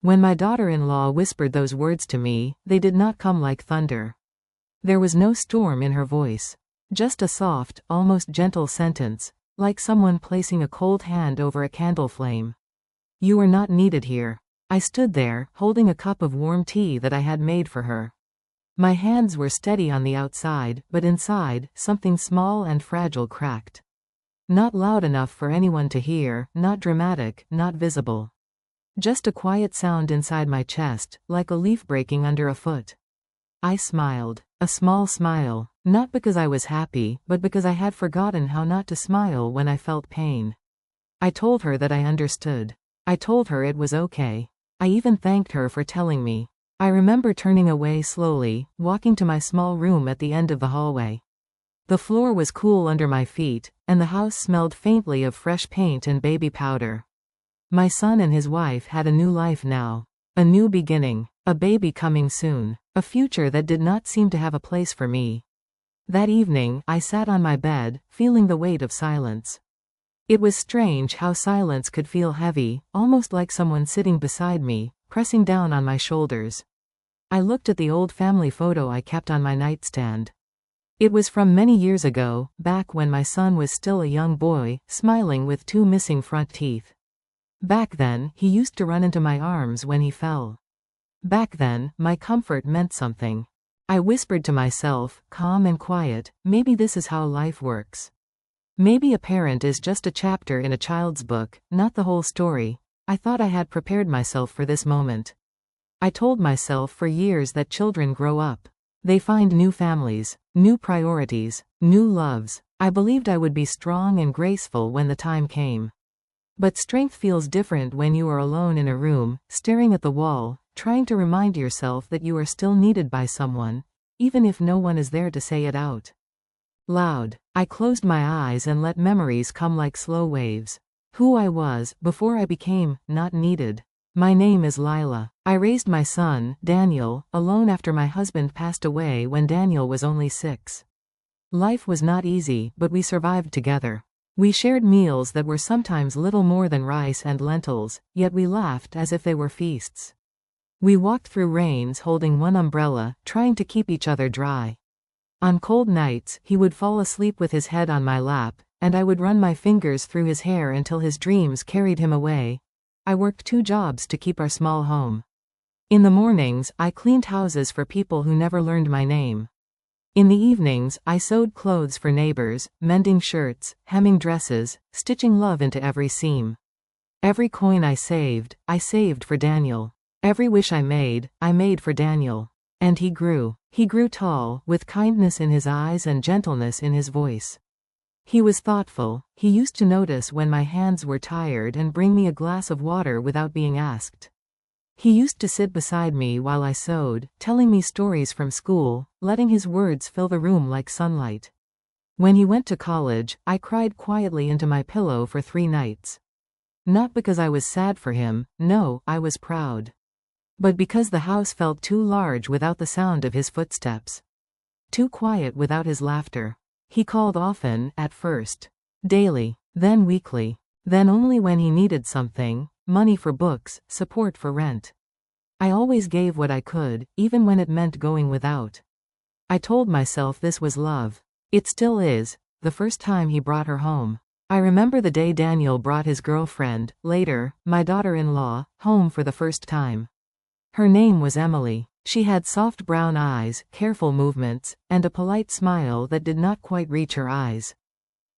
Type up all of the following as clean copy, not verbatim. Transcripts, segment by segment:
When my daughter-in-law whispered those words to me, they did not come like thunder. There was no storm in her voice. Just a soft, almost gentle sentence, like someone placing a cold hand over a candle flame. You are not needed here. I stood there, holding a cup of warm tea that I had made for her. My hands were steady on the outside, but inside, something small and fragile cracked. Not loud enough for anyone to hear, not dramatic, not visible. Just a quiet sound inside my chest, like a leaf breaking under a foot. I smiled. A small smile, not because I was happy, but because I had forgotten how not to smile when I felt pain. I told her that I understood. I told her it was okay. I even thanked her for telling me. I remember turning away slowly, walking to my small room at the end of the hallway. The floor was cool under my feet, and the house smelled faintly of fresh paint and baby powder. My son and his wife had a new life now. A new beginning. A baby coming soon. A future that did not seem to have a place for me. That evening, I sat on my bed, feeling the weight of silence. It was strange how silence could feel heavy, almost like someone sitting beside me, pressing down on my shoulders. I looked at the old family photo I kept on my nightstand. It was from many years ago, back when my son was still a young boy, smiling with 2 missing front teeth. Back then, he used to run into my arms when he fell. Back then, my comfort meant something. I whispered to myself, calm and quiet, maybe this is how life works. Maybe a parent is just a chapter in a child's book, not the whole story. I thought I had prepared myself for this moment. I told myself for years that children grow up. They find new families, new priorities, new loves. I believed I would be strong and graceful when the time came. But strength feels different when you are alone in a room, staring at the wall, trying to remind yourself that you are still needed by someone, even if no one is there to say it out loud. I closed my eyes and let memories come like slow waves. Who I was, before I became not needed. My name is Lila. I raised my son, Daniel, alone after my husband passed away when Daniel was only 6. Life was not easy, but we survived together. We shared meals that were sometimes little more than rice and lentils, yet we laughed as if they were feasts. We walked through rains holding one umbrella, trying to keep each other dry. On cold nights, he would fall asleep with his head on my lap, and I would run my fingers through his hair until his dreams carried him away. I worked 2 jobs to keep our small home. In the mornings, I cleaned houses for people who never learned my name. In the evenings, I sewed clothes for neighbors, mending shirts, hemming dresses, stitching love into every seam. Every coin I saved for Daniel. Every wish I made for Daniel. And he grew. He grew tall, with kindness in his eyes and gentleness in his voice. He was thoughtful. He used to notice when my hands were tired and bring me a glass of water without being asked. He used to sit beside me while I sewed, telling me stories from school, letting his words fill the room like sunlight. When he went to college, I cried quietly into my pillow for 3 nights. Not because I was sad for him, no, I was proud. But because the house felt too large without the sound of his footsteps. Too quiet without his laughter. He called often, at first. Daily. Then weekly. Then only when he needed something, money for books, support for rent. I always gave what I could, even when it meant going without. I told myself this was love. It still is. The first time he brought her home. I remember the day Daniel brought his girlfriend, later, my daughter-in-law, home for the first time. Her name was Emily. She had soft brown eyes, careful movements, and a polite smile that did not quite reach her eyes.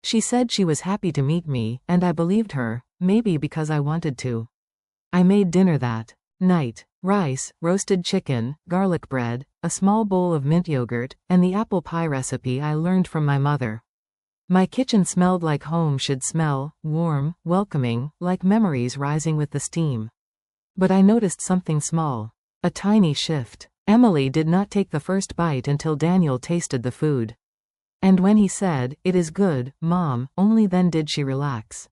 She said she was happy to meet me, and I believed her, maybe because I wanted to. I made dinner that night. Rice, roasted chicken, garlic bread, a small bowl of mint yogurt, and the apple pie recipe I learned from my mother. My kitchen smelled like home should smell, warm, welcoming, like memories rising with the steam. But I noticed something small. A tiny shift. Emily did not take the first bite until Daniel tasted the food. And when he said, "It is good, Mom," only then did she relax.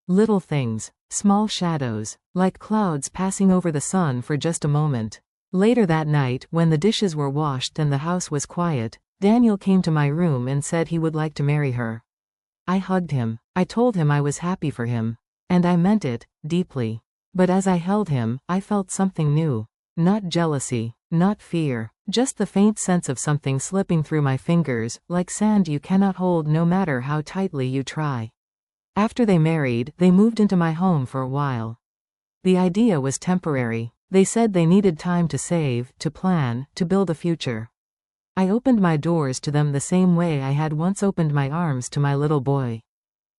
Little things. Small shadows. Like clouds passing over the sun for just a moment. Later that night, when the dishes were washed and the house was quiet, Daniel came to my room and said he would like to marry her. I hugged him. I told him I was happy for him. And I meant it, deeply. But as I held him, I felt something new. Not jealousy, not fear, just the faint sense of something slipping through my fingers, like sand you cannot hold no matter how tightly you try. After they married, they moved into my home for a while. The idea was temporary. They said they needed time to save, to plan, to build a future. I opened my doors to them the same way I had once opened my arms to my little boy.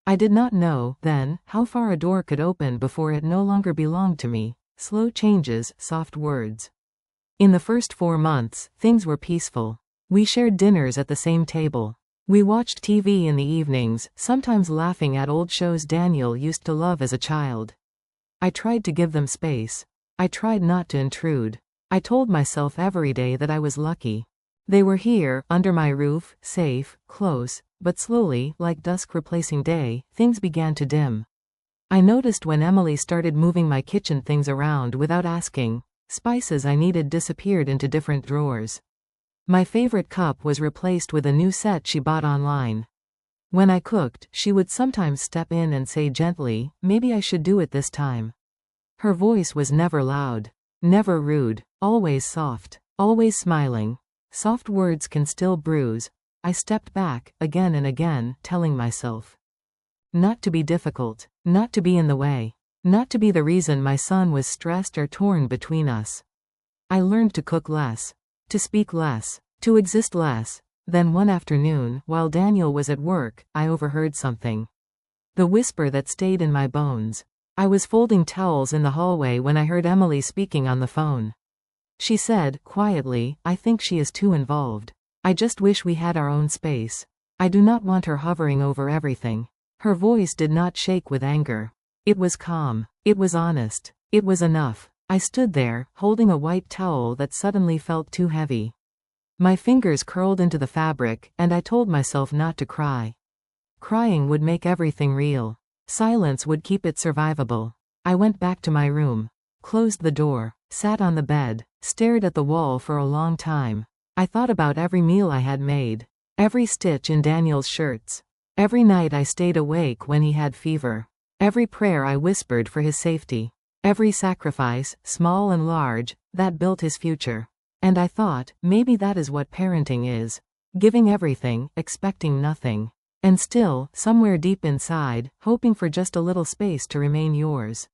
I did not know, then, how far a door could open before it no longer belonged to me. Slow changes, soft words. In the first 4 months, things were peaceful. We shared dinners at the same table. We watched TV in the evenings, sometimes laughing at old shows Daniel used to love as a child. I tried to give them space. I tried not to intrude. I told myself every day that I was lucky. They were here, under my roof, safe, close, but slowly, like dusk replacing day, things began to dim. I noticed when Emily started moving my kitchen things around without asking. Spices I needed disappeared into different drawers. My favorite cup was replaced with a new set she bought online. When I cooked, she would sometimes step in and say gently, "Maybe I should do it this time." Her voice was never loud, never rude, always soft, always smiling. Soft words can still bruise. I stepped back, again and again, telling myself not to be difficult, not to be in the way, not to be the reason my son was stressed or torn between us. I learned to cook less, to speak less, to exist less. Then one afternoon, while Daniel was at work, I overheard something. The whisper that stayed in my bones. I was folding towels in the hallway when I heard Emily speaking on the phone. She said, quietly, "I think she is too involved. I just wish we had our own space. I do not want her hovering over everything." Her voice did not shake with anger. It was calm. It was honest. It was enough. I stood there, holding a white towel that suddenly felt too heavy. My fingers curled into the fabric, and I told myself not to cry. Crying would make everything real. Silence would keep it survivable. I went back to my room, closed the door, sat on the bed, stared at the wall for a long time. I thought about every meal I had made, every stitch in Daniel's shirts, every night I stayed awake when he had fever, every prayer I whispered for his safety, every sacrifice, small and large, that built his future. And I thought, maybe that is what parenting is. Giving everything, expecting nothing. And still, somewhere deep inside, hoping for just a little space to remain yours.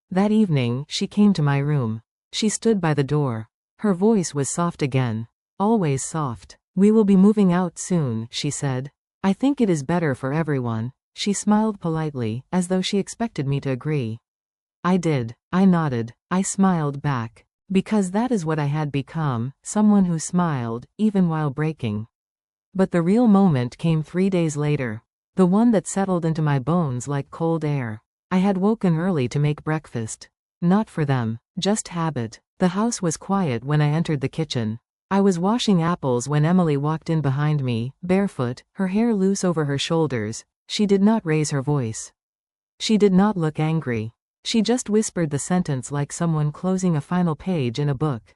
That evening, she came to my room. She stood by the door. Her voice was soft again. Always soft. "We will be moving out soon," she said. "I think it is better for everyone." She smiled politely, as though she expected me to agree. I did. I nodded. I smiled back. Because that is what I had become, someone who smiled, even while breaking. But the real moment came 3 days later. The one that settled into my bones like cold air. I had woken early to make breakfast. Not for them, just habit. The house was quiet when I entered the kitchen. I was washing apples when Emily walked in behind me, barefoot, her hair loose over her shoulders. She did not raise her voice. She did not look angry. She just whispered the sentence like someone closing a final page in a book.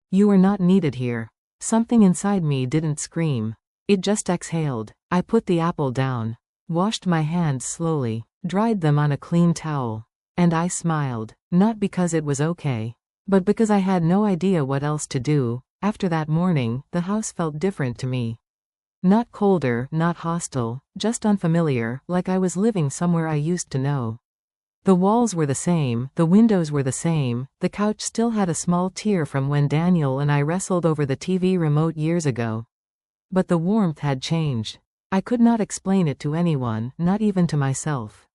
"You are not needed here." Something inside me didn't scream. It just exhaled. I put the apple down, washed my hands slowly, dried them on a clean towel. And I smiled. Not because it was okay, but because I had no idea what else to do. After that morning, the house felt different to me. Not colder, not hostile, just unfamiliar, like I was living somewhere I used to know. The walls were the same, the windows were the same, the couch still had a small tear from when Daniel and I wrestled over the TV remote years ago. But the warmth had changed. I could not explain it to anyone, not even to myself.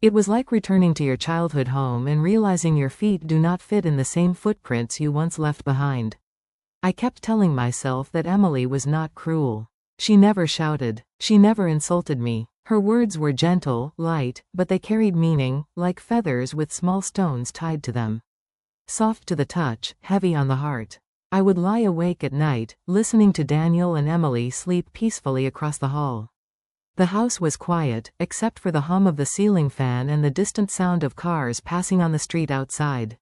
It was like returning to your childhood home and realizing your feet do not fit in the same footprints you once left behind. I kept telling myself that Emily was not cruel. She never shouted. She never insulted me. Her words were gentle, light, but they carried meaning, like feathers with small stones tied to them. Soft to the touch, heavy on the heart. I would lie awake at night, listening to Daniel and Emily sleep peacefully across the hall. The house was quiet, except for the hum of the ceiling fan and the distant sound of cars passing on the street outside.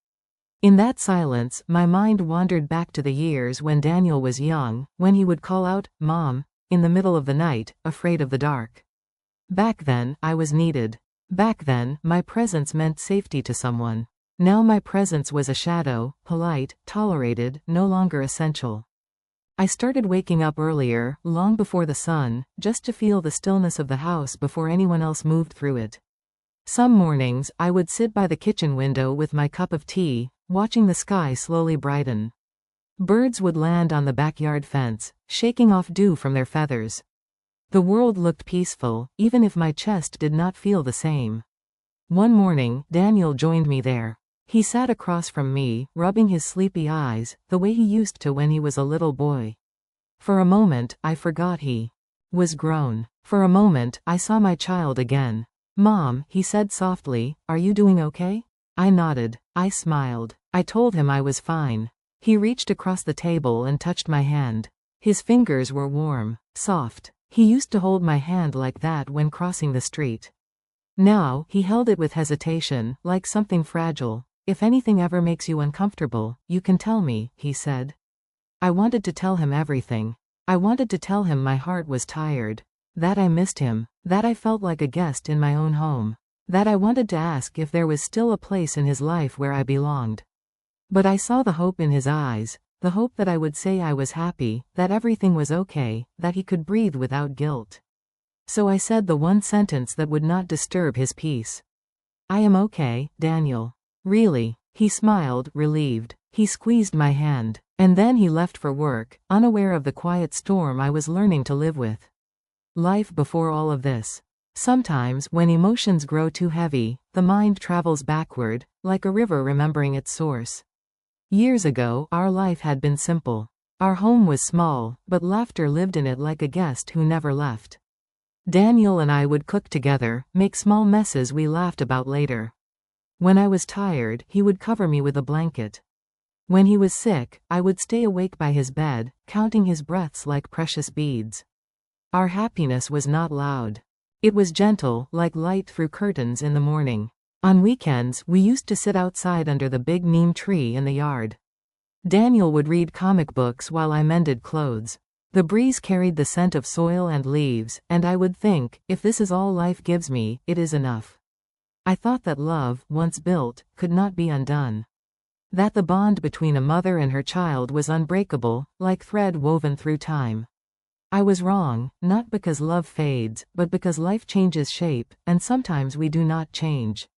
In that silence, my mind wandered back to the years when Daniel was young, when he would call out, "Mom," in the middle of the night, afraid of the dark. Back then, I was needed. Back then, my presence meant safety to someone. Now my presence was a shadow, polite, tolerated, no longer essential. I started waking up earlier, long before the sun, just to feel the stillness of the house before anyone else moved through it. Some mornings, I would sit by the kitchen window with my cup of tea, watching the sky slowly brighten. Birds would land on the backyard fence, shaking off dew from their feathers. The world looked peaceful, even if my chest did not feel the same. One morning, Daniel joined me there. He sat across from me, rubbing his sleepy eyes, the way he used to when he was a little boy. For a moment, I forgot he was grown. For a moment, I saw my child again. "Mom," he said softly, "are you doing okay?" I nodded. I smiled. I told him I was fine. He reached across the table and touched my hand. His fingers were warm, soft. He used to hold my hand like that when crossing the street. Now, he held it with hesitation, like something fragile. "If anything ever makes you uncomfortable, you can tell me," he said. I wanted to tell him everything. I wanted to tell him my heart was tired, that I missed him, that I felt like a guest in my own home, that I wanted to ask if there was still a place in his life where I belonged. But I saw the hope in his eyes, the hope that I would say I was happy, that everything was okay, that he could breathe without guilt. So I said the one sentence that would not disturb his peace. "I am okay, Daniel." "Really?" He smiled, relieved. He squeezed my hand. And then he left for work, unaware of the quiet storm I was learning to live with. Life before all of this. Sometimes, when emotions grow too heavy, the mind travels backward, like a river remembering its source. Years ago, our life had been simple. Our home was small, but laughter lived in it like a guest who never left. Daniel and I would cook together, make small messes we laughed about later. When I was tired, he would cover me with a blanket. When he was sick, I would stay awake by his bed, counting his breaths like precious beads. Our happiness was not loud. It was gentle, like light through curtains in the morning. On weekends, we used to sit outside under the big neem tree in the yard. Daniel would read comic books while I mended clothes. The breeze carried the scent of soil and leaves, and I would think, if this is all life gives me, it is enough. I thought that love, once built, could not be undone. That the bond between a mother and her child was unbreakable, like thread woven through time. I was wrong, not because love fades, but because life changes shape, and sometimes we do not change.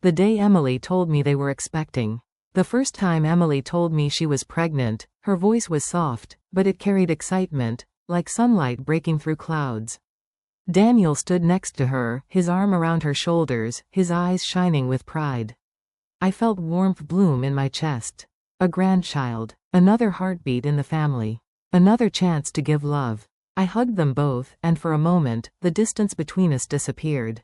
The day Emily told me they were expecting. The first time Emily told me she was pregnant, her voice was soft, but it carried excitement, like sunlight breaking through clouds. Daniel stood next to her, his arm around her shoulders, his eyes shining with pride. I felt warmth bloom in my chest. A grandchild. Another heartbeat in the family. Another chance to give love. I hugged them both, and for a moment, the distance between us disappeared.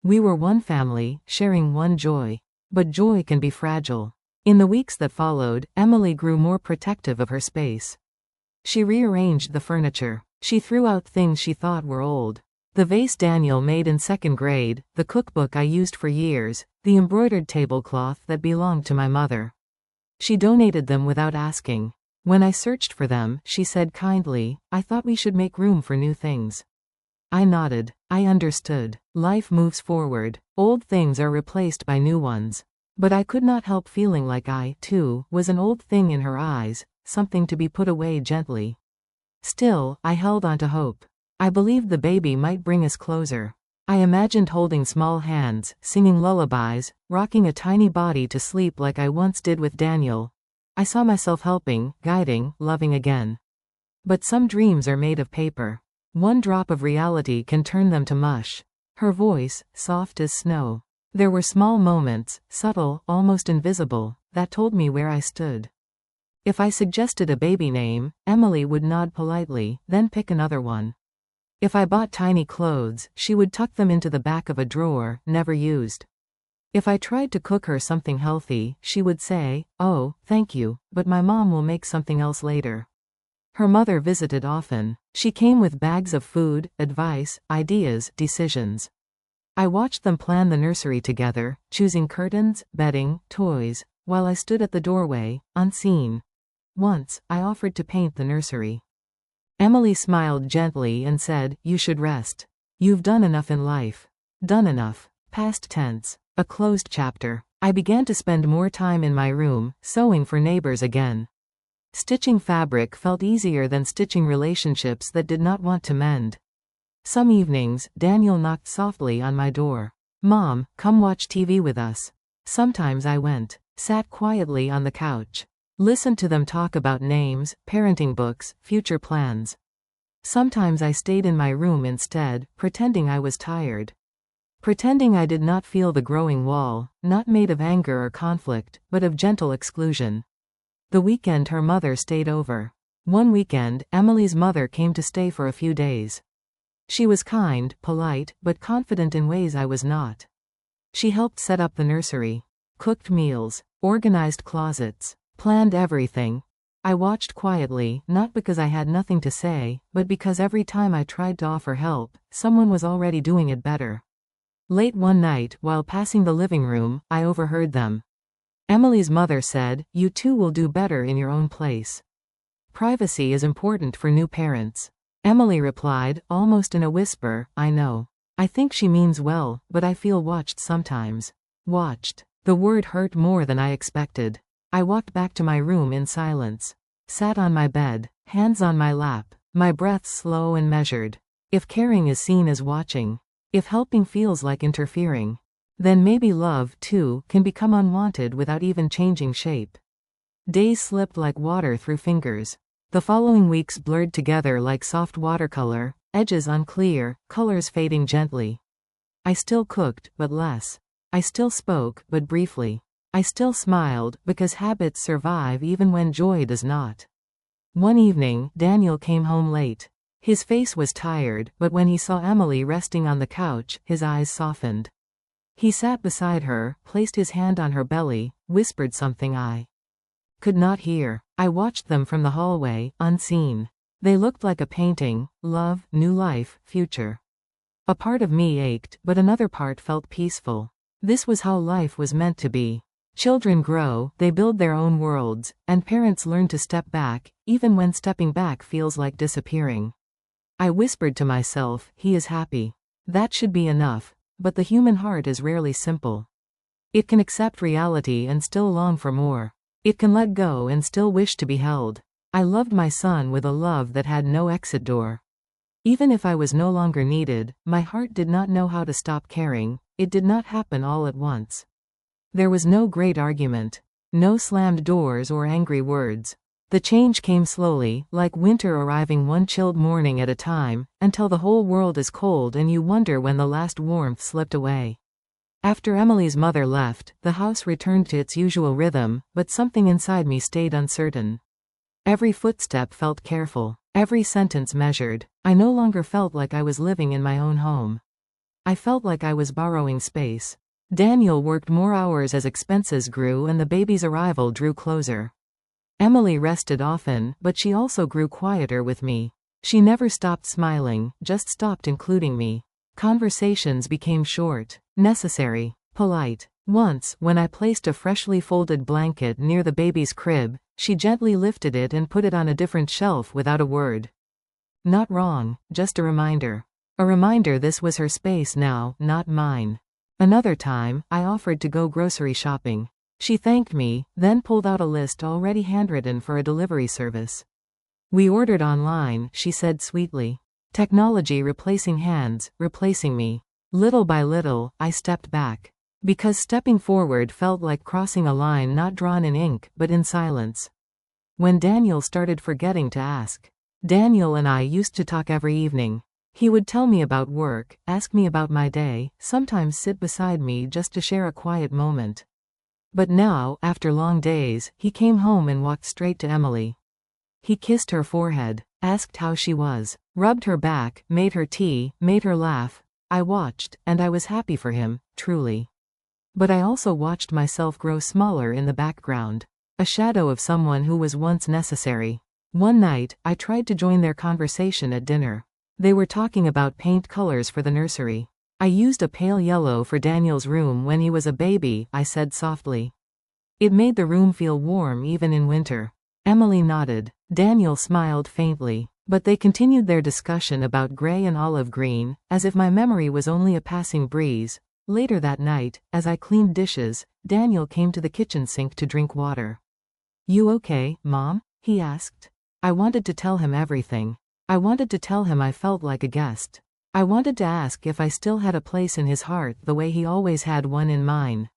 We were one family, sharing one joy. But joy can be fragile. In the weeks that followed, Emily grew more protective of her space. She rearranged the furniture. She threw out things she thought were old. The vase Daniel made in second grade, the cookbook I used for years, the embroidered tablecloth that belonged to my mother. She donated them without asking. When I searched for them, she said kindly, "I thought we should make room for new things." I nodded. I understood. Life moves forward. Old things are replaced by new ones. But I could not help feeling like I, too, was an old thing in her eyes, something to be put away gently. Still, I held on to hope. I believed the baby might bring us closer. I imagined holding small hands, singing lullabies, rocking a tiny body to sleep like I once did with Daniel. I saw myself helping, guiding, loving again. But some dreams are made of paper. One drop of reality can turn them to mush. Her voice, soft as snow. There were small moments, subtle, almost invisible, that told me where I stood. If I suggested a baby name, Emily would nod politely, then pick another one. If I bought tiny clothes, she would tuck them into the back of a drawer, never used. If I tried to cook her something healthy, she would say, "Oh, thank you, but my mom will make something else later." Her mother visited often. She came with bags of food, advice, ideas, decisions. I watched them plan the nursery together, choosing curtains, bedding, toys, while I stood at the doorway, unseen. Once, I offered to paint the nursery. Emily smiled gently and said, "You should rest. You've done enough in life." Done enough. Past tense. A closed chapter. I began to spend more time in my room, sewing for neighbors again. Stitching fabric felt easier than stitching relationships that did not want to mend. Some evenings, Daniel knocked softly on my door. "Mom, come watch TV with us." Sometimes I went, sat quietly on the couch, listened to them talk about names, parenting books, future plans. Sometimes I stayed in my room instead, pretending I was tired. Pretending I did not feel the growing wall, not made of anger or conflict, but of gentle exclusion. The weekend her mother stayed over. One weekend, Emily's mother came to stay for a few days. She was kind, polite, but confident in ways I was not. She helped set up the nursery, cooked meals, organized closets, planned everything. I watched quietly, not because I had nothing to say, but because every time I tried to offer help, someone was already doing it better. Late one night, while passing the living room, I overheard them. Emily's mother said, "You two will do better in your own place. Privacy is important for new parents." Emily replied, almost in a whisper, "I know. I think she means well, but I feel watched sometimes." Watched. The word hurt more than I expected. I walked back to my room in silence. Sat on my bed, hands on my lap, my breath slow and measured. If caring is seen as watching, if helping feels like interfering, then maybe love, too, can become unwanted without even changing shape. Days slipped like water through fingers. The following weeks blurred together like soft watercolor, edges unclear, colors fading gently. I still cooked, but less. I still spoke, but briefly. I still smiled, because habits survive even when joy does not. One evening, Daniel came home late. His face was tired, but when he saw Emily resting on the couch, his eyes softened. He sat beside her, placed his hand on her belly, whispered something I could not hear. I watched them from the hallway, unseen. They looked like a painting: love, new life, future. A part of me ached, but another part felt peaceful. This was how life was meant to be. Children grow, they build their own worlds, and parents learn to step back, even when stepping back feels like disappearing. I whispered to myself, "He is happy. That should be enough." But the human heart is rarely simple. It can accept reality and still long for more. It can let go and still wish to be held. I loved my son with a love that had no exit door. Even if I was no longer needed, my heart did not know how to stop caring. It did not happen all at once. There was no great argument. No slammed doors or angry words. The change came slowly, like winter arriving one chilled morning at a time, until the whole world is cold and you wonder when the last warmth slipped away. After Emily's mother left, the house returned to its usual rhythm, but something inside me stayed uncertain. Every footstep felt careful, every sentence measured. I no longer felt like I was living in my own home. I felt like I was borrowing space. Daniel worked more hours as expenses grew and the baby's arrival drew closer. Emily rested often, but she also grew quieter with me. She never stopped smiling, just stopped including me. Conversations became short, necessary, polite. Once, when I placed a freshly folded blanket near the baby's crib, she gently lifted it and put it on a different shelf without a word. Not wrong, just a reminder. A reminder this was her space now, not mine. Another time, I offered to go grocery shopping. She thanked me, then pulled out a list already handwritten for a delivery service. "We ordered online," she said sweetly. Technology replacing hands, replacing me. Little by little, I stepped back. Because stepping forward felt like crossing a line not drawn in ink, but in silence. When Daniel started forgetting to ask. Daniel and I used to talk every evening. He would tell me about work, ask me about my day, sometimes sit beside me just to share a quiet moment. But now, after long days, he came home and walked straight to Emily. He kissed her forehead, asked how she was, rubbed her back, made her tea, made her laugh. I watched, and I was happy for him, truly. But I also watched myself grow smaller in the background. A shadow of someone who was once necessary. One night, I tried to join their conversation at dinner. They were talking about paint colors for the nursery. "I used a pale yellow for Daniel's room when he was a baby," I said softly. It made the room feel warm even in winter. Emily nodded. Daniel smiled faintly. But they continued their discussion about gray and olive green, as if my memory was only a passing breeze. Later that night, as I cleaned dishes, Daniel came to the kitchen sink to drink water. "You okay, Mom?" he asked. I wanted to tell him everything. I wanted to tell him I felt like a guest. I wanted to ask if I still had a place in his heart the way he always had one in mine.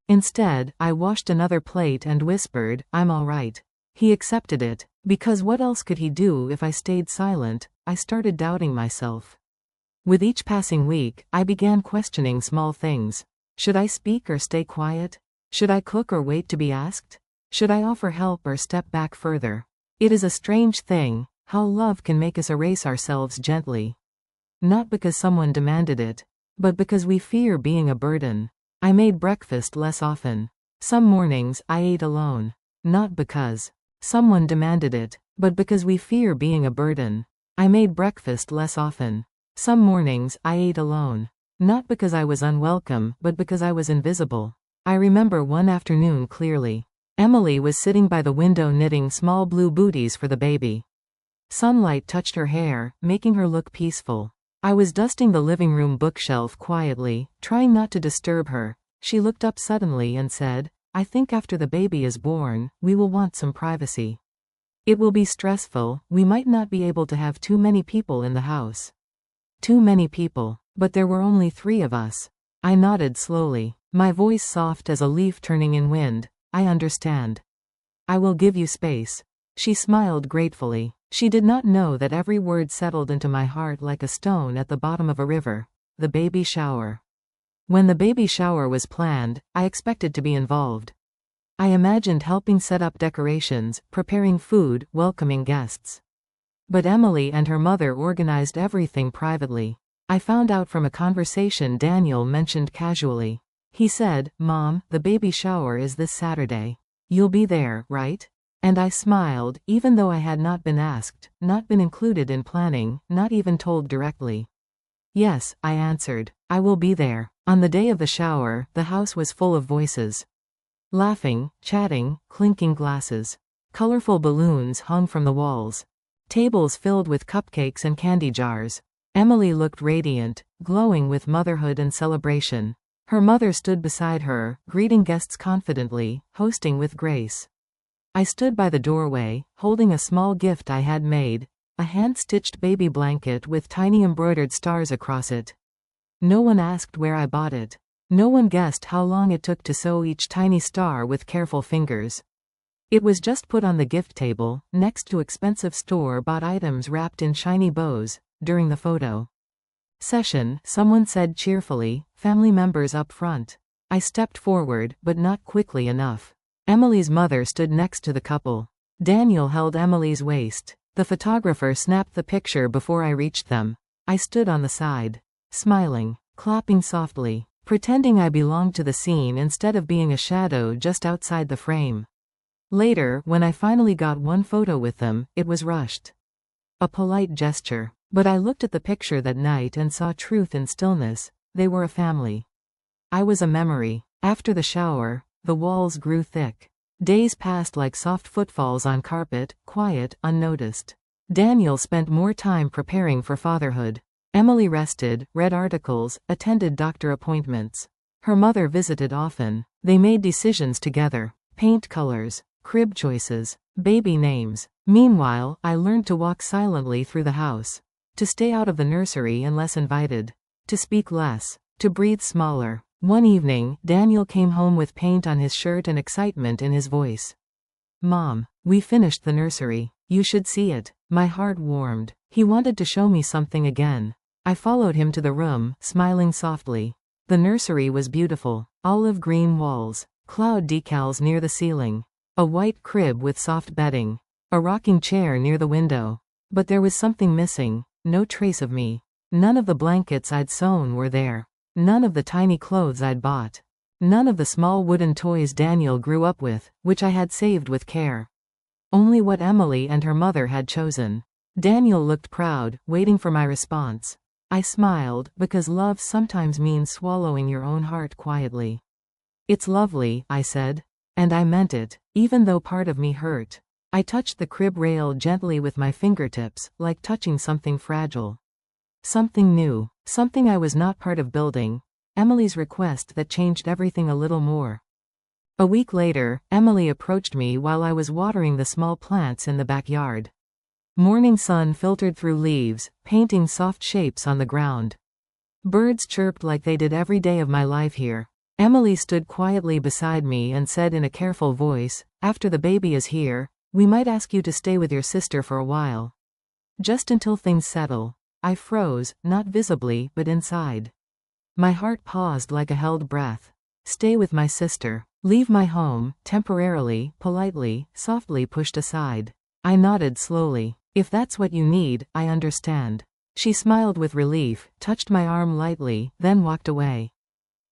Instead, I washed another plate and whispered, "I'm all right." He accepted it, because what else could he do if I stayed silent? I started doubting myself. With each passing week, I began questioning small things. Should I speak or stay quiet? Should I cook or wait to be asked? Should I offer help or step back further? It is a strange thing, how love can make us erase ourselves gently. Not because someone demanded it, but because we fear being a burden. I made breakfast less often. Some mornings, I ate alone. Not because someone demanded it, but because we fear being a burden. I made breakfast less often. Some mornings, I ate alone. Not because I was unwelcome, but because I was invisible. I remember one afternoon clearly. Emily was sitting by the window knitting small blue booties for the baby. Sunlight touched her hair, making her look peaceful. I was dusting the living room bookshelf quietly, trying not to disturb her. She looked up suddenly and said, "I think after the baby is born, we will want some privacy. It will be stressful, we might not be able to have too many people in the house." Too many people, but there were only 3 of us. I nodded slowly, my voice soft as a leaf turning in wind. "I understand. I will give you space." She smiled gratefully. She did not know that every word settled into my heart like a stone at the bottom of a river. The baby shower. When the baby shower was planned, I expected to be involved. I imagined helping set up decorations, preparing food, welcoming guests. But Emily and her mother organized everything privately. I found out from a conversation Daniel mentioned casually. He said, "Mom, the baby shower is this Saturday. You'll be there, right?" And I smiled, even though I had not been asked, not been included in planning, not even told directly. "Yes," I answered. "I will be there." On the day of the shower, the house was full of voices. Laughing, chatting, clinking glasses. Colorful balloons hung from the walls. Tables filled with cupcakes and candy jars. Emily looked radiant, glowing with motherhood and celebration. Her mother stood beside her, greeting guests confidently, hosting with grace. I stood by the doorway, holding a small gift I had made, a hand-stitched baby blanket with tiny embroidered stars across it. No one asked where I bought it. No one guessed how long it took to sew each tiny star with careful fingers. It was just put on the gift table, next to expensive store-bought items wrapped in shiny bows. During the photo session, someone said cheerfully, "Family members up front." I stepped forward, but not quickly enough. Emily's mother stood next to the couple. Daniel held Emily's waist. The photographer snapped the picture before I reached them. I stood on the side, smiling, clapping softly, pretending I belonged to the scene instead of being a shadow just outside the frame. Later, when I finally got one photo with them, it was rushed. A polite gesture. But I looked at the picture that night and saw truth in stillness. They were a family. I was a memory. After the shower, the walls grew thick. Days passed like soft footfalls on carpet, quiet, unnoticed. Daniel spent more time preparing for fatherhood. Emily rested, read articles, attended doctor appointments. Her mother visited often. They made decisions together. Paint colors, crib choices, baby names. Meanwhile, I learned to walk silently through the house. To stay out of the nursery unless invited. To speak less. To breathe smaller. One evening, Daniel came home with paint on his shirt and excitement in his voice. "Mom, we finished the nursery. You should see it." My heart warmed. He wanted to show me something again. I followed him to the room, smiling softly. The nursery was beautiful. Olive green walls. Cloud decals near the ceiling. A white crib with soft bedding. A rocking chair near the window. But there was something missing. No trace of me. None of the blankets I'd sewn were there. None of the tiny clothes I'd bought. None of the small wooden toys Daniel grew up with, which I had saved with care. Only what Emily and her mother had chosen. Daniel looked proud, waiting for my response. I smiled, because love sometimes means swallowing your own heart quietly. "It's lovely," I said. And I meant it, even though part of me hurt. I touched the crib rail gently with my fingertips, like touching something fragile. Something new. Something I was not part of building. Emily's request that changed everything a little more. A week later, Emily approached me while I was watering the small plants in the backyard. Morning sun filtered through leaves, painting soft shapes on the ground. Birds chirped like they did every day of my life here. Emily stood quietly beside me and said in a careful voice, "After the baby is here, we might ask you to stay with your sister for a while. Just until things settle." I froze, not visibly, but inside. My heart paused like a held breath. Stay with my sister. Leave my home, temporarily, politely, softly pushed aside. I nodded slowly. If that's what you need, I understand. She smiled with relief, touched my arm lightly, then walked away.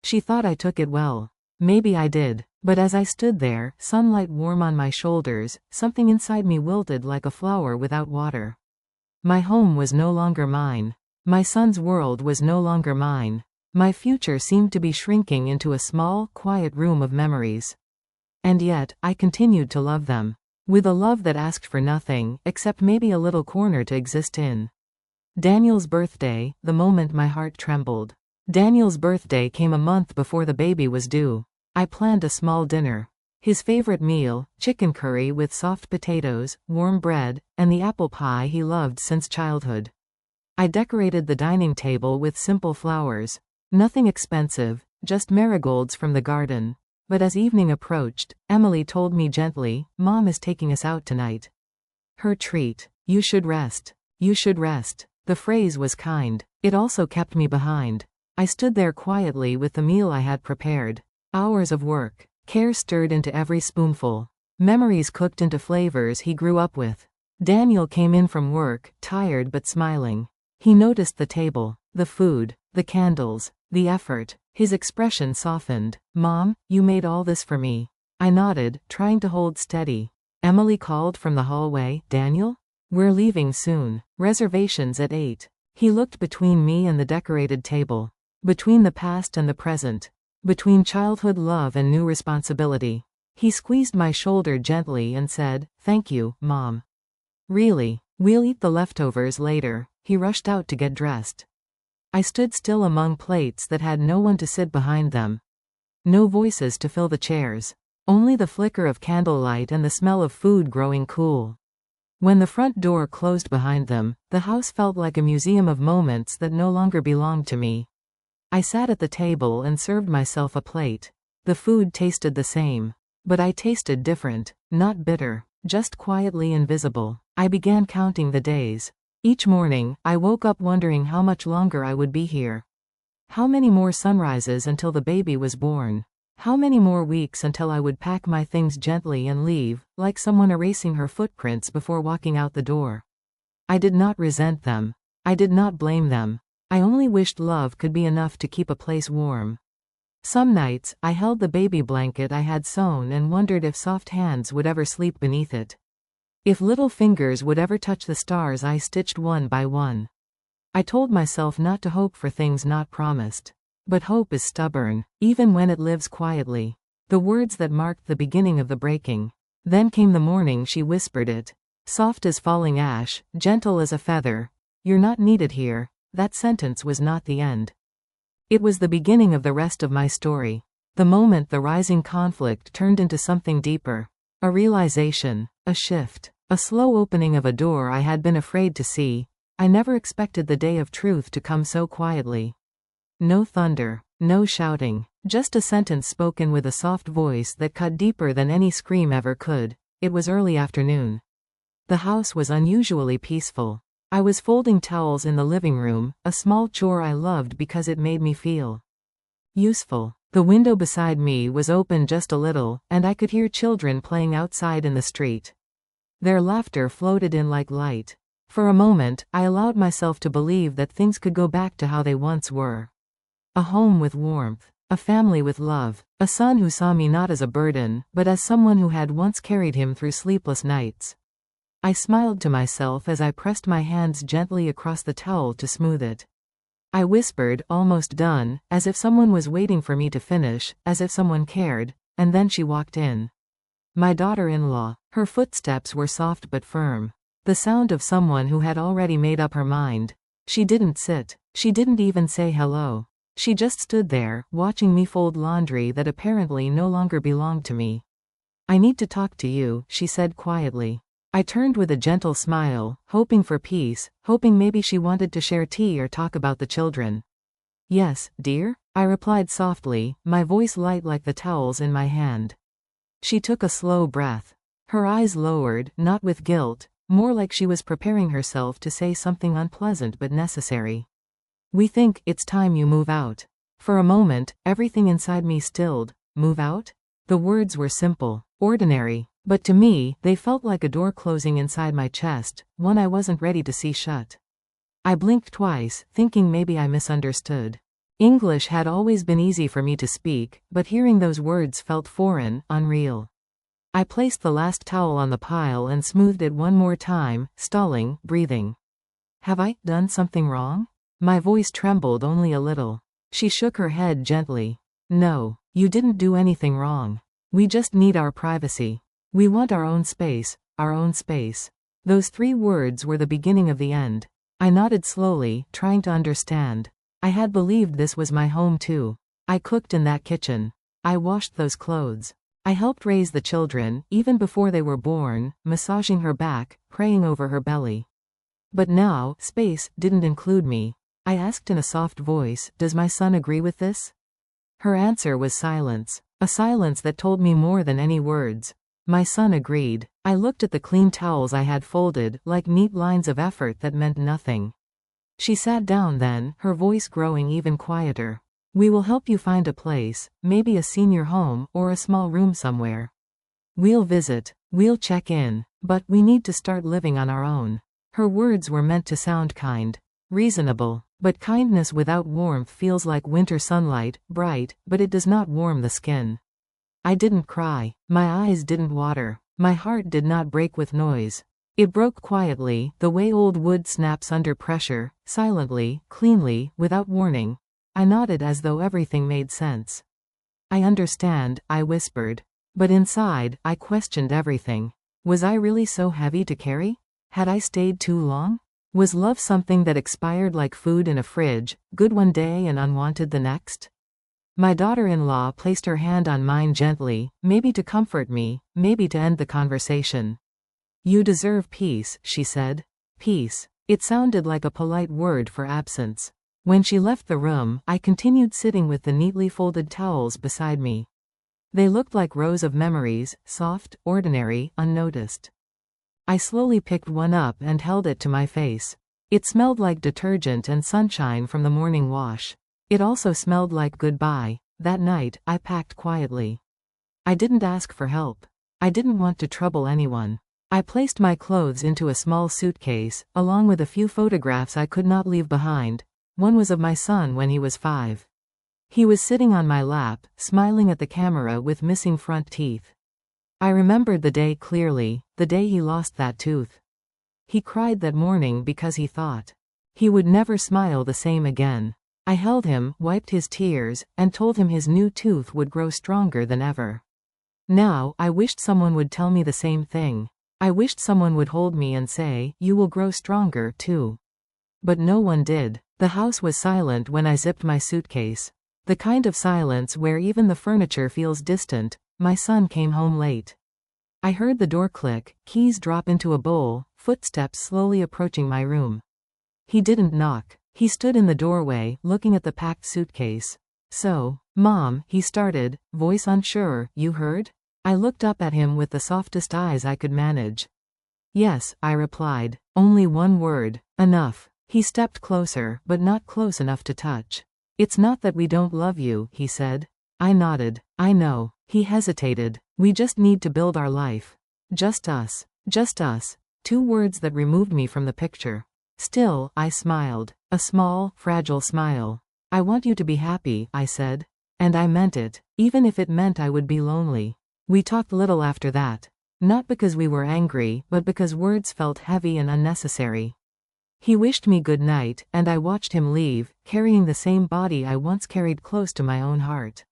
She thought I took it well. Maybe I did. But as I stood there, sunlight warm on my shoulders, something inside me wilted like a flower without water. My home was no longer mine. My son's world was no longer mine. My future seemed to be shrinking into a small, quiet room of memories. And yet, I continued to love them. With a love that asked for nothing, except maybe a little corner to exist in. Daniel's birthday, the moment my heart trembled. Daniel's birthday came a month before the baby was due. I planned a small dinner. His favorite meal, chicken curry with soft potatoes, warm bread, and the apple pie he loved since childhood. I decorated the dining table with simple flowers. Nothing expensive, just marigolds from the garden. But as evening approached, Emily told me gently, "Mom is taking us out tonight. Her treat. You should rest. You should rest." The phrase was kind. It also kept me behind. I stood there quietly with the meal I had prepared. Hours of work. Care stirred into every spoonful. Memories cooked into flavors he grew up with. Daniel came in from work, tired but smiling. He noticed the table, the food, the candles, the effort. His expression softened. "Mom, you made all this for me." I nodded, trying to hold steady. Emily called from the hallway, "Daniel? We're leaving soon. Reservations at 8. He looked between me and the decorated table. Between the past and the present. Between childhood love and new responsibility. He squeezed my shoulder gently and said, "Thank you, Mom." "Really? We'll eat the leftovers later." He rushed out to get dressed. I stood still among plates that had no one to sit behind them. No voices to fill the chairs. Only the flicker of candlelight and the smell of food growing cool. When the front door closed behind them, the house felt like a museum of moments that no longer belonged to me. I sat at the table and served myself a plate. The food tasted the same. But I tasted different, not bitter, just quietly invisible. I began counting the days. Each morning, I woke up wondering how much longer I would be here. How many more sunrises until the baby was born? How many more weeks until I would pack my things gently and leave, like someone erasing her footprints before walking out the door? I did not resent them. I did not blame them. I only wished love could be enough to keep a place warm. Some nights, I held the baby blanket I had sewn and wondered if soft hands would ever sleep beneath it. If little fingers would ever touch the stars I stitched one by one. I told myself not to hope for things not promised. But hope is stubborn, even when it lives quietly. The words that marked the beginning of the breaking. Then came the morning she whispered it. Soft as falling ash, gentle as a feather. "You're not needed here." That sentence was not the end. It was the beginning of the rest of my story. The moment the rising conflict turned into something deeper. A realization, a shift, a slow opening of a door I had been afraid to see. I never expected the day of truth to come so quietly. No thunder, no shouting, just a sentence spoken with a soft voice that cut deeper than any scream ever could. It was early afternoon. The house was unusually peaceful. I was folding towels in the living room, a small chore I loved because it made me feel useful. The window beside me was open just a little, and I could hear children playing outside in the street. Their laughter floated in like light. For a moment, I allowed myself to believe that things could go back to how they once were. A home with warmth, a family with love, a son who saw me not as a burden, but as someone who had once carried him through sleepless nights. I smiled to myself as I pressed my hands gently across the towel to smooth it. I whispered, almost done, as if someone was waiting for me to finish, as if someone cared, and then she walked in. My daughter-in-law. Her footsteps were soft but firm. The sound of someone who had already made up her mind. She didn't sit. She didn't even say hello. She just stood there, watching me fold laundry that apparently no longer belonged to me. "I need to talk to you," she said quietly. I turned with a gentle smile, hoping for peace, hoping maybe she wanted to share tea or talk about the children. "Yes, dear?" I replied softly, my voice light like the towels in my hand. She took a slow breath. Her eyes lowered, not with guilt, more like she was preparing herself to say something unpleasant but necessary. "We think it's time you move out." For a moment, everything inside me stilled. Move out? The words were simple, ordinary, but to me, they felt like a door closing inside my chest, one I wasn't ready to see shut. I blinked twice, thinking maybe I misunderstood. English had always been easy for me to speak, but hearing those words felt foreign, unreal. I placed the last towel on the pile and smoothed it one more time, stalling, breathing. "Have I done something wrong?" My voice trembled only a little. She shook her head gently. "No, you didn't do anything wrong. We just need our privacy. We want our own space, our own space." Those 3 words were the beginning of the end. I nodded slowly, trying to understand. I had believed this was my home too. I cooked in that kitchen. I washed those clothes. I helped raise the children, even before they were born, massaging her back, praying over her belly. But now, space didn't include me. I asked in a soft voice, "Does my son agree with this?" Her answer was silence. A silence that told me more than any words. My son agreed. I looked at the clean towels I had folded, like neat lines of effort that meant nothing. She sat down then, her voice growing even quieter. "We will help you find a place, maybe a senior home, or a small room somewhere. We'll visit. We'll check in. But we need to start living on our own." Her words were meant to sound kind. Reasonable. But kindness without warmth feels like winter sunlight, bright, but it does not warm the skin. I didn't cry. My eyes didn't water. My heart did not break with noise. It broke quietly, the way old wood snaps under pressure, silently, cleanly, without warning. I nodded as though everything made sense. "I understand," I whispered. But inside, I questioned everything. Was I really so heavy to carry? Had I stayed too long? Was love something that expired like food in a fridge, good one day and unwanted the next? My daughter-in-law placed her hand on mine gently, maybe to comfort me, maybe to end the conversation. "You deserve peace," she said. Peace. It sounded like a polite word for absence. When she left the room, I continued sitting with the neatly folded towels beside me. They looked like rows of memories, soft, ordinary, unnoticed. I slowly picked one up and held it to my face. It smelled like detergent and sunshine from the morning wash. It also smelled like goodbye. That night, I packed quietly. I didn't ask for help. I didn't want to trouble anyone. I placed my clothes into a small suitcase, along with a few photographs I could not leave behind. One was of my son when he was 5. He was sitting on my lap, smiling at the camera with missing front teeth. I remembered the day clearly, the day he lost that tooth. He cried that morning because he thought he would never smile the same again. I held him, wiped his tears, and told him his new tooth would grow stronger than ever. Now, I wished someone would tell me the same thing. I wished someone would hold me and say, "You will grow stronger, too." But no one did. The house was silent when I zipped my suitcase. The kind of silence where even the furniture feels distant. My son came home late. I heard the door click, keys drop into a bowl, footsteps slowly approaching my room. He didn't knock. He stood in the doorway, looking at the packed suitcase. "So, Mom," he started, voice unsure, "you heard?" I looked up at him with the softest eyes I could manage. "Yes," I replied. Only one word. Enough. He stepped closer, but not close enough to touch. "It's not that we don't love you," he said. I nodded. "I know." He hesitated. "We just need to build our life. Just us. Just us." 2 words that removed me from the picture. Still, I smiled. A small, fragile smile. "I want you to be happy," I said. And I meant it, even if it meant I would be lonely. We talked little after that. Not because we were angry, but because words felt heavy and unnecessary. He wished me good night, and I watched him leave, carrying the same body I once carried close to my own heart.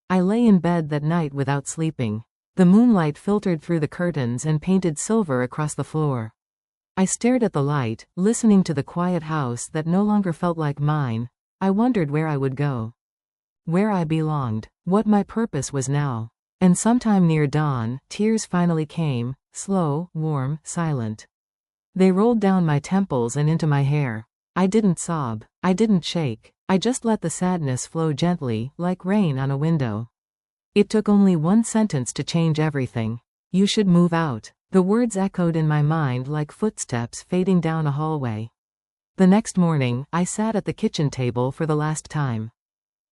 I lay in bed that night without sleeping. The moonlight filtered through the curtains and painted silver across the floor. I stared at the light, listening to the quiet house that no longer felt like mine. I wondered where I would go, where I belonged, what my purpose was now. And sometime near dawn, tears finally came, slow, warm, silent. They rolled down my temples and into my hair. I didn't sob. I didn't shake. I just let the sadness flow gently, like rain on a window. It took only one sentence to change everything. You should move out. The words echoed in my mind like footsteps fading down a hallway. The next morning, I sat at the kitchen table for the last time.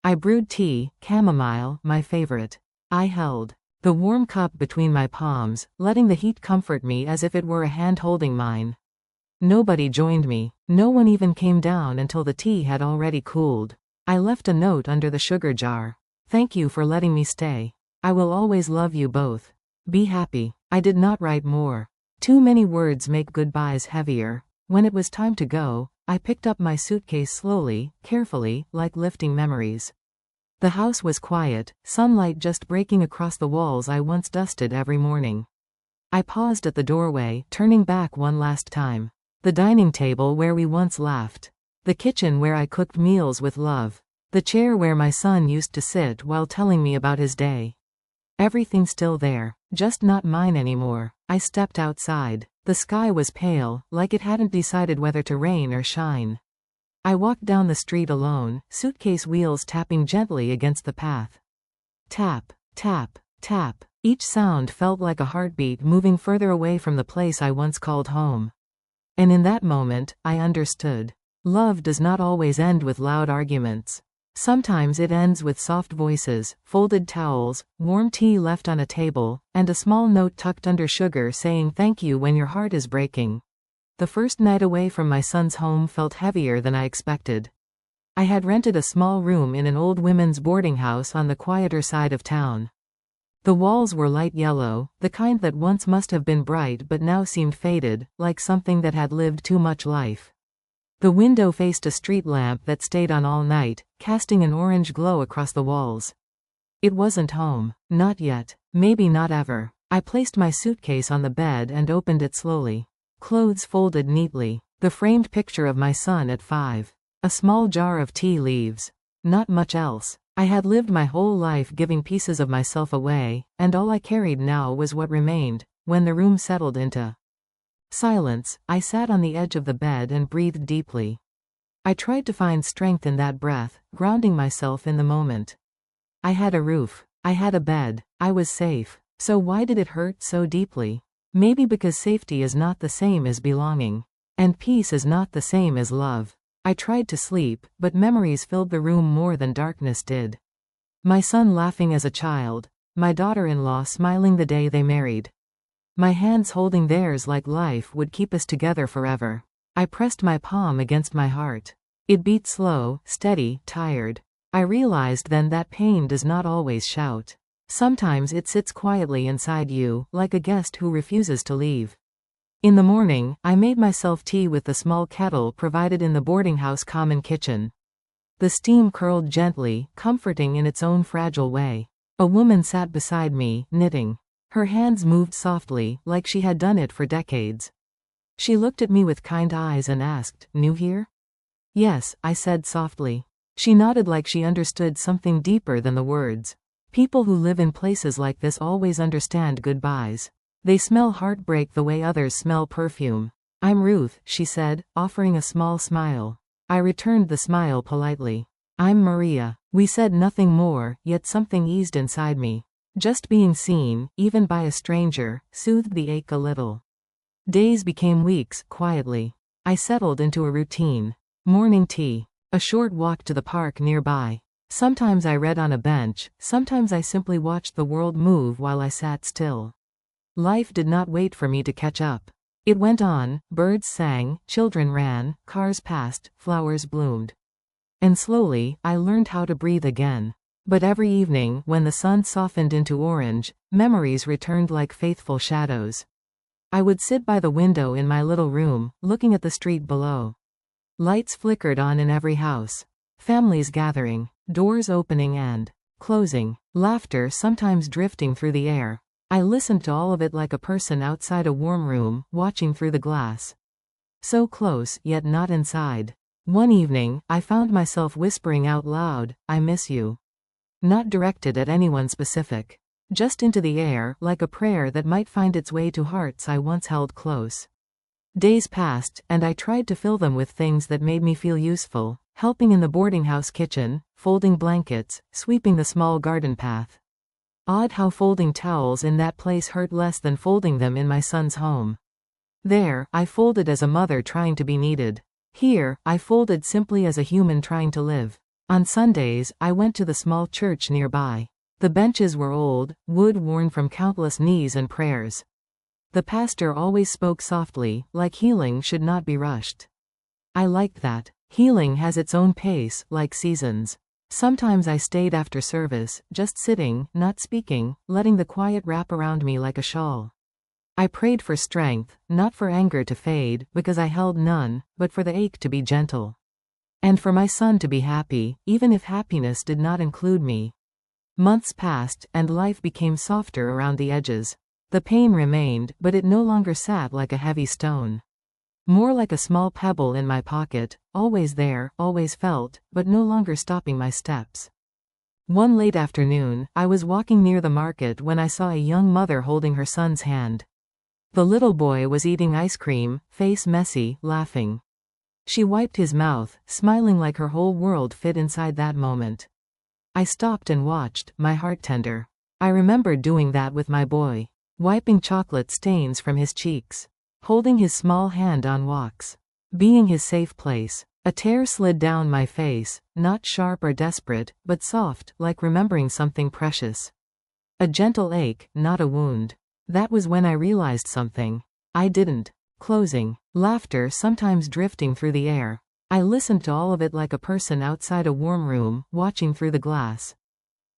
I brewed tea, chamomile, my favorite. I held the warm cup between my palms, letting the heat comfort me as if it were a hand holding mine. Nobody joined me. No one even came down until the tea had already cooled. I left a note under the sugar jar. Thank you for letting me stay. I will always love you both. Be happy. I did not write more. Too many words make goodbyes heavier. When it was time to go, I picked up my suitcase slowly, carefully, like lifting memories. The house was quiet, sunlight just breaking across the walls I once dusted every morning. I paused at the doorway, turning back one last time. The dining table where we once laughed. The kitchen where I cooked meals with love. The chair where my son used to sit while telling me about his day. Everything still there, just not mine anymore. I stepped outside. The sky was pale, like it hadn't decided whether to rain or shine. I walked down the street alone, suitcase wheels tapping gently against the path. Tap, tap, tap. Each sound felt like a heartbeat moving further away from the place I once called home. And in that moment, I understood. Love does not always end with loud arguments. Sometimes it ends with soft voices, folded towels, warm tea left on a table, and a small note tucked under sugar saying thank you when your heart is breaking. The first night away from my son's home felt heavier than I expected. I had rented a small room in an old women's boarding house on the quieter side of town. The walls were light yellow, the kind that once must have been bright but now seemed faded, like something that had lived too much life. The window faced a street lamp that stayed on all night, casting an orange glow across the walls. It wasn't home. Not yet. Maybe not ever. I placed my suitcase on the bed and opened it slowly. Clothes folded neatly. The framed picture of my son at 5. A small jar of tea leaves. Not much else. I had lived my whole life giving pieces of myself away, and all I carried now was what remained. When the room settled into silence, I sat on the edge of the bed and breathed deeply. I tried to find strength in that breath, grounding myself in the moment. I had a roof. I had a bed. I was safe. So why did it hurt so deeply? Maybe because safety is not the same as belonging. And peace is not the same as love. I tried to sleep, but memories filled the room more than darkness did. My son laughing as a child. My daughter-in-law smiling the day they married. My hands holding theirs like life would keep us together forever. I pressed my palm against my heart. It beat slow, steady, tired. I realized then that pain does not always shout. Sometimes it sits quietly inside you, like a guest who refuses to leave. In the morning, I made myself tea with the small kettle provided in the boarding house common kitchen. The steam curled gently, comforting in its own fragile way. A woman sat beside me, knitting. Her hands moved softly, like she had done it for decades. She looked at me with kind eyes and asked, "New here?" "Yes," I said softly. She nodded like she understood something deeper than the words. People who live in places like this always understand goodbyes. They smell heartbreak the way others smell perfume. "I'm Ruth," she said, offering a small smile. I returned the smile politely. "I'm Maria." We said nothing more, yet something eased inside me. Just being seen, even by a stranger, soothed the ache a little. Days became weeks, quietly. I settled into a routine. Morning tea. A short walk to the park nearby. Sometimes I read on a bench, sometimes I simply watched the world move while I sat still. Life did not wait for me to catch up. It went on, birds sang, children ran, cars passed, flowers bloomed. And slowly, I learned how to breathe again. But every evening, when the sun softened into orange, memories returned like faithful shadows. I would sit by the window in my little room, looking at the street below. Lights flickered on in every house. Families gathering, doors opening and closing, laughter sometimes drifting through the air. I listened to all of it like a person outside a warm room, watching through the glass. So close, yet not inside. One evening, I found myself whispering out loud, "I miss you." Not directed at anyone specific. Just into the air, like a prayer that might find its way to hearts I once held close. Days passed, and I tried to fill them with things that made me feel useful, helping in the boarding house kitchen, folding blankets, sweeping the small garden path. Odd how folding towels in that place hurt less than folding them in my son's home. There, I folded as a mother trying to be needed. Here, I folded simply as a human trying to live. On Sundays, I went to the small church nearby. The benches were old, wood worn from countless knees and prayers. The pastor always spoke softly, like healing should not be rushed. I liked that. Healing has its own pace, like seasons. Sometimes I stayed after service, just sitting, not speaking, letting the quiet wrap around me like a shawl. I prayed for strength, not for anger to fade, because I held none, but for the ache to be gentle. And for my son to be happy, even if happiness did not include me. Months passed, and life became softer around the edges. The pain remained, but it no longer sat like a heavy stone. More like a small pebble in my pocket, always there, always felt, but no longer stopping my steps. One late afternoon, I was walking near the market when I saw a young mother holding her son's hand. The little boy was eating ice cream, face messy, laughing. She wiped his mouth, smiling like her whole world fit inside that moment. I stopped and watched, my heart tender. I remembered doing that with my boy, wiping chocolate stains from his cheeks, holding his small hand on walks, being his safe place. A tear slid down my face, not sharp or desperate, but soft, like remembering something precious. A gentle ache, not a wound. That was when I realized something. I didn't. Closing. Laughter sometimes drifting through the air. I listened to all of it like a person outside a warm room, watching through the glass.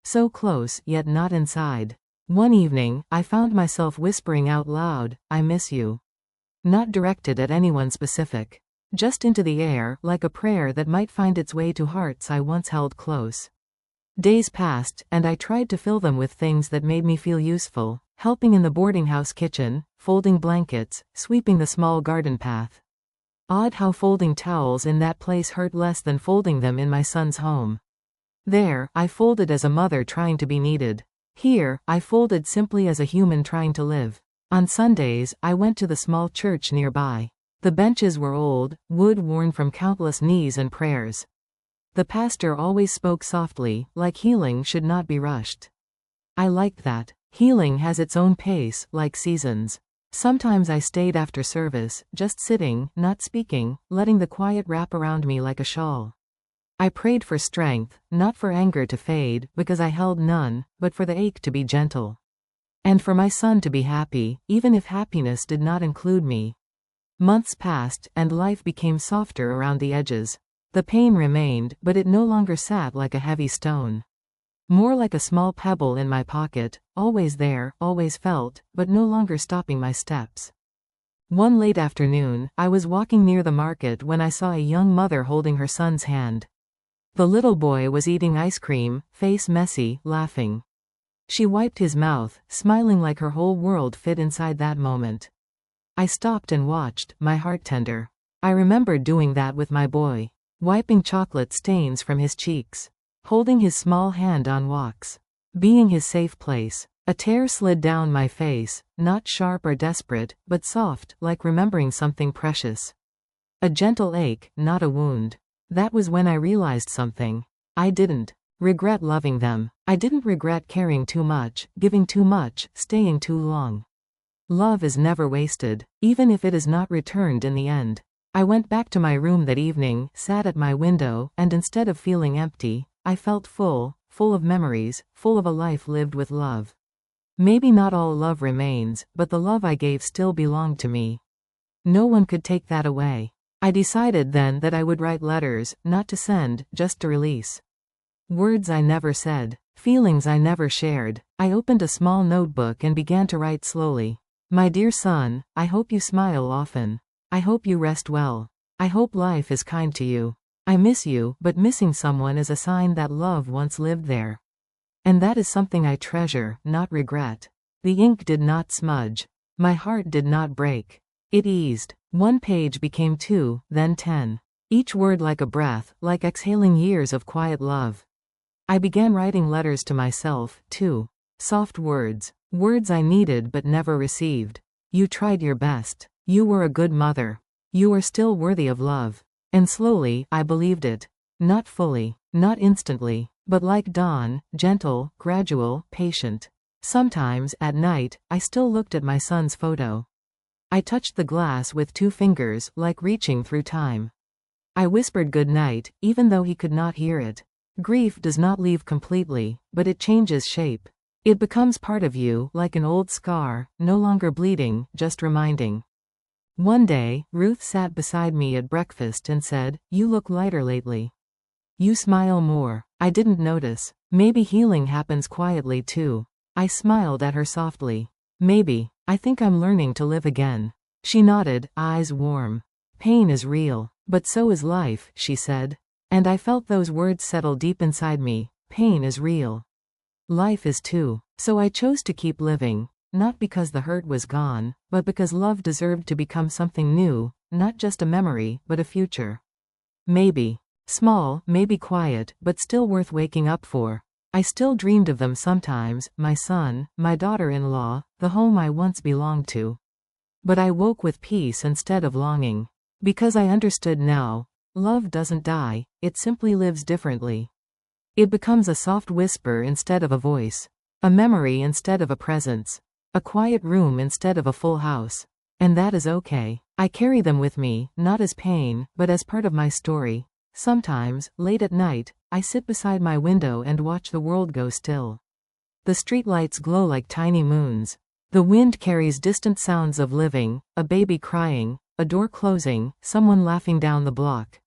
So close, yet not inside. One evening, I found myself whispering out loud, "I miss you." Not directed at anyone specific. Just into the air, like a prayer that might find its way to hearts I once held close. Days passed, and I tried to fill them with things that made me feel useful, helping in the boarding house kitchen, folding blankets, sweeping the small garden path. Odd how folding towels in that place hurt less than folding them in my son's home. There, I folded as a mother trying to be needed. Here, I folded simply as a human trying to live. On Sundays, I went to the small church nearby. The benches were old, wood worn from countless knees and prayers. The pastor always spoke softly, like healing should not be rushed. I liked that. Healing has its own pace, like seasons. Sometimes I stayed after service, just sitting, not speaking, letting the quiet wrap around me like a shawl. I prayed for strength, not for anger to fade, because I held none, but for the ache to be gentle. And for my son to be happy, even if happiness did not include me. Months passed, and life became softer around the edges. The pain remained, but it no longer sat like a heavy stone. More like a small pebble in my pocket, always there, always felt, but no longer stopping my steps. One late afternoon, I was walking near the market when I saw a young mother holding her son's hand. The little boy was eating ice cream, face messy, laughing. She wiped his mouth, smiling like her whole world fit inside that moment. I stopped and watched, my heart tender. I remembered doing that with my boy, wiping chocolate stains from his cheeks, holding his small hand on walks, being his safe place. A tear slid down my face, not sharp or desperate, but soft, like remembering something precious. A gentle ache, not a wound. That was when I realized something. I didn't regret loving them. I didn't regret caring too much, giving too much, staying too long. Love is never wasted, even if it is not returned in the end. I went back to my room that evening, sat at my window, and instead of feeling empty, I felt full, full of memories, full of a life lived with love. Maybe not all love remains, but the love I gave still belonged to me. No one could take that away. I decided then that I would write letters, not to send, just to release. Words I never said, feelings I never shared. I opened a small notebook and began to write slowly. My dear son, I hope you smile often. I hope you rest well. I hope life is kind to you. I miss you, but missing someone is a sign that love once lived there. And that is something I treasure, not regret. The ink did not smudge. My heart did not break. It eased. One page became 2, then 10. Each word like a breath, like exhaling years of quiet love. I began writing letters to myself, too. Soft words. Words I needed but never received. You tried your best. You were a good mother. You are still worthy of love. And slowly, I believed it. Not fully, not instantly, but like dawn, gentle, gradual, patient. Sometimes, at night, I still looked at my son's photo. I touched the glass with 2 fingers, like reaching through time. I whispered good night, even though he could not hear it. Grief does not leave completely, but it changes shape. It becomes part of you, like an old scar, no longer bleeding, just reminding. One day, Ruth sat beside me at breakfast and said, "You look lighter lately. You smile more." I didn't notice. Maybe healing happens quietly too. I smiled at her softly. Maybe. I think I'm learning to live again. She nodded, eyes warm. Pain is real. But so is life, she said. And I felt those words settle deep inside me. Pain is real. Life is too. So I chose to keep living. Not because the hurt was gone, but because love deserved to become something new, not just a memory, but a future. Maybe. Small, maybe quiet, but still worth waking up for. I still dreamed of them sometimes, my son, my daughter-in-law, the home I once belonged to. But I woke with peace instead of longing. Because I understood now, love doesn't die, it simply lives differently. It becomes a soft whisper instead of a voice. A memory instead of a presence. A quiet room instead of a full house. And that is okay. I carry them with me, not as pain, but as part of my story. Sometimes, late at night, I sit beside my window and watch the world go still. The streetlights glow like tiny moons. The wind carries distant sounds of living, a baby crying, a door closing, someone laughing down the block.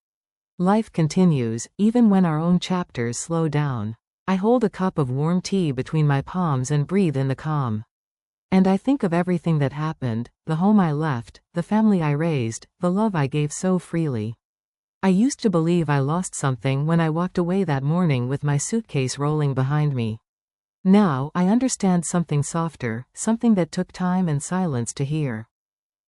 Life continues, even when our own chapters slow down. I hold a cup of warm tea between my palms and breathe in the calm. And I think of everything that happened, the home I left, the family I raised, the love I gave so freely. I used to believe I lost something when I walked away that morning with my suitcase rolling behind me. Now, I understand something softer, something that took time and silence to hear.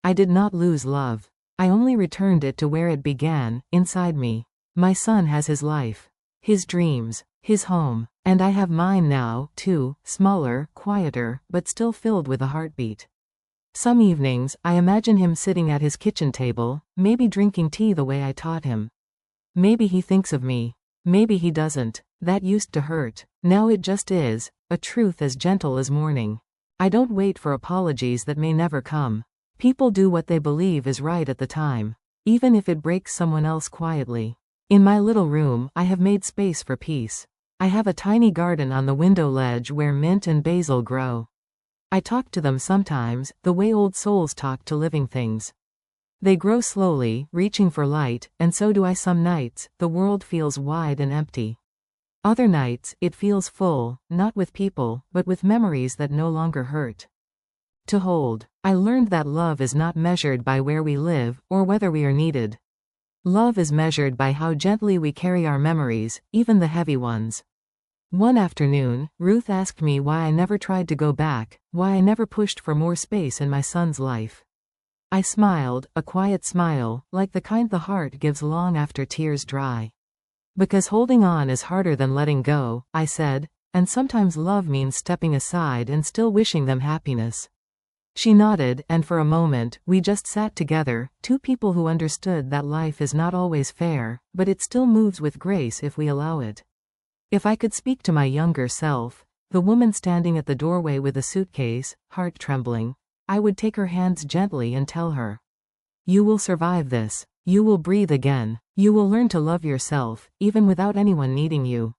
I did not lose love. I only returned it to where it began, inside me. My son has his life. His dreams. His home. And I have mine now, too, smaller, quieter, but still filled with a heartbeat. Some evenings, I imagine him sitting at his kitchen table, maybe drinking tea the way I taught him. Maybe he thinks of me. Maybe he doesn't. That used to hurt. Now it just is, a truth as gentle as morning. I don't wait for apologies that may never come. People do what they believe is right at the time, even if it breaks someone else quietly. In my little room, I have made space for peace. I have a tiny garden on the window ledge where mint and basil grow. I talk to them sometimes, the way old souls talk to living things. They grow slowly, reaching for light, and so do I some nights. The world feels wide and empty. Other nights, it feels full, not with people, but with memories that no longer hurt. To hold. I learned that love is not measured by where we live, or whether we are needed. Love is measured by how gently we carry our memories, even the heavy ones. One afternoon, Ruth asked me why I never tried to go back, why I never pushed for more space in my son's life. I smiled, a quiet smile, like the kind the heart gives long after tears dry. Because holding on is harder than letting go, I said, and sometimes love means stepping aside and still wishing them happiness. She nodded, and for a moment, we just sat together, 2 people who understood that life is not always fair, but it still moves with grace if we allow it. If I could speak to my younger self, the woman standing at the doorway with a suitcase, heart trembling, I would take her hands gently and tell her, "You will survive this. You will breathe again. You will learn to love yourself, even without anyone needing you."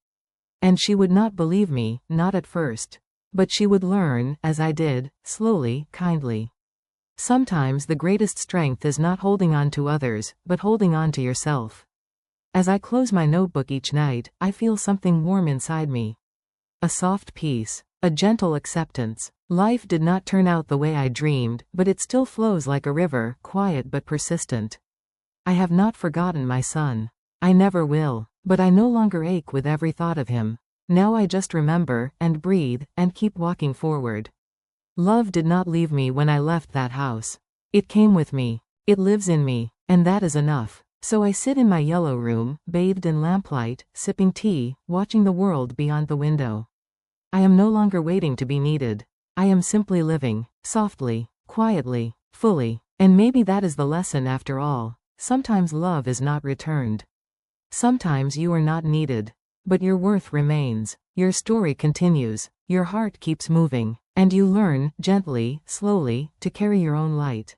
And she would not believe me, not at first. But she would learn, as I did, slowly, kindly. Sometimes the greatest strength is not holding on to others, but holding on to yourself. As I close my notebook each night, I feel something warm inside me. A soft peace. A gentle acceptance. Life did not turn out the way I dreamed, but it still flows like a river, quiet but persistent. I have not forgotten my son. I never will. But I no longer ache with every thought of him. Now I just remember, and breathe, and keep walking forward. Love did not leave me when I left that house. It came with me. It lives in me. And that is enough. So I sit in my yellow room, bathed in lamplight, sipping tea, watching the world beyond the window. I am no longer waiting to be needed. I am simply living, softly, quietly, fully. And maybe that is the lesson after all. Sometimes love is not returned. Sometimes you are not needed. But your worth remains. Your story continues. Your heart keeps moving. And you learn, gently, slowly, to carry your own light.